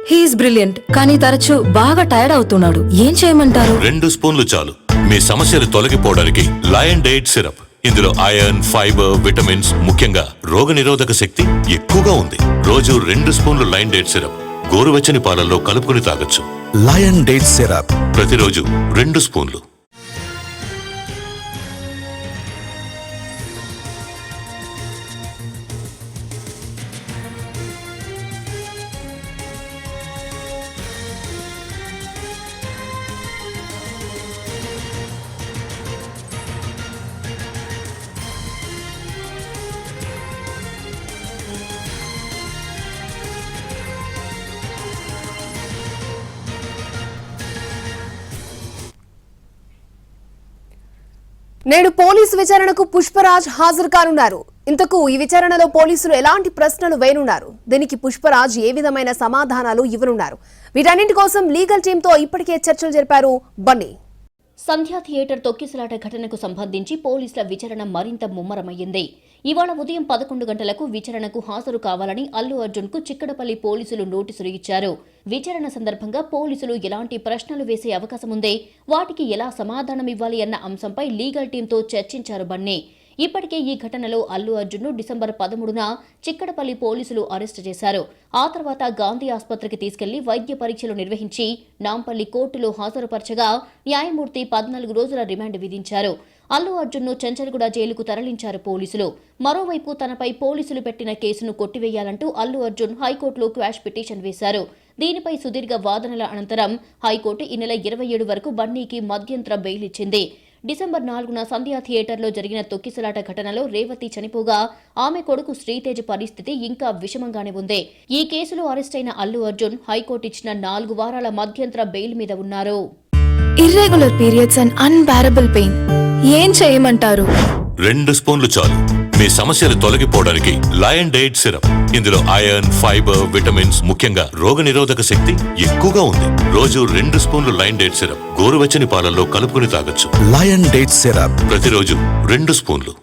He's brilliant, కానీ తరచూ బాగా టైర్డ్ అవుతున్నాడు. ఏం చేయమంటారు? 2 స్పూన్లు చాలు మీ సమస్యలు తొలగిపోవడానికి. Lion date syrup. ఇందులో ఐరన్, ఫైబర్, విటమిన్స్, ముఖ్యంగా రోగనిరోధక శక్తి ఎక్కువగా ఉంది. రోజు 2 స్పూన్లు లయన్ డేట్ సిరప్ గోరువెచ్చని పాలల్లో కలుపుకుని తాగొచ్చు. లయన్ డేట్ సిరప్ ప్రతిరోజు 2 స్పూన్లు. నేడు పోలీసు విచారణకు పుష్పరాజ్ హాజరు కానున్నారు. ఇంతకు ఈ విచారణలో పోలీసులు ఎలాంటి ప్రశ్నలు వేయనున్నారు? దీనికి పుష్పరాజ్ ఏ విధమైన సమాధానాలు ఇవ్వనున్నారు? వీటన్నింటి కోసం లీగల్ టీంతో ఇప్పటికే చర్చలు జరిపారు బన్నీ. సంధ్యా థియేటర్ తొక్కిసలాట ఘటనకు సంబంధించి పోలీసుల విచారణ మరింత ముమ్మరమయ్యింది. ఇవాళ ఉదయం 11 గంటలకు విచారణకు హాజరు కావాలని అల్లు అర్జున్ కు చిక్కడపల్లి పోలీసులు నోటీసులు ఇచ్చారు. విచారణ సందర్భంగా పోలీసులు ఎలాంటి ప్రశ్నలు వేసే అవకాశముందే, వాటికి ఎలా సమాధానం ఇవ్వాలి అన్న అంశంపై లీగల్ టీంతో చర్చించారు బన్నీ. ఇప్పటికే ఈ ఘటనలో అల్లు అర్జున్ను డిసెంబర్ 13న చిక్కడపల్లి పోలీసులు అరెస్టు చేశారు. ఆ తర్వాత గాంధీ ఆసుపత్రికి తీసుకెళ్లి వైద్య పరీక్షలు నిర్వహించి నాంపల్లి కోర్టులో హాజరుపరచగా న్యాయమూర్తి 14 రోజుల రిమాండ్ విధించారు. అల్లు అర్జున్ను చెంచల్గూడ జైలుకు తరలించారు పోలీసులు. మరోవైపు తనపై పోలీసులు పెట్టిన కేసును కొట్టివేయాలంటూ అల్లు అర్జున్ హైకోర్టులో క్వాష్ పిటిషన్ వేశారు. దీనిపై సుదీర్ఘ వాదనల అనంతరం హైకోర్టు ఈ నెల 27 వరకు బన్నీకి మధ్యంతర బెయిల్ ఇచ్చింది. డిసెంబర్ 4న సంధ్యా థియేటర్లో జరిగిన తొక్కిసలాట ఘటనలో రేవతి చనిపోగా ఆమె కొడుకు శ్రీతేజ్ పరిస్థితి ఇంకా విషమంగానే ఉంది. ఈ కేసులో అరెస్టైన అల్లు అర్జున్ హైకోర్టు ఇచ్చిన 4 వారాల మధ్యంతర బెయిల్ మీద ఉన్నారు. Irregular periods and unbearable pain. ఏం చేయమంటారు? 2 స్పూన్లు చాలు మీ సమస్యలు తొలగిపోవడానికి. Lion date syrup. ఇందులో ఐరన్, ఫైబర్, విటమిన్స్, ముఖ్యంగా రోగనిరోధక శక్తి ఎక్కువగా ఉంది. రోజు 2 స్పూన్లు లయన్ డేట్ సిరప్ గోరువెచ్చని పాలల్లో కలుపుకుని తాగొచ్చు. లయన్ డేట్ సిరప్ ప్రతిరోజు 2 స్పూన్లు.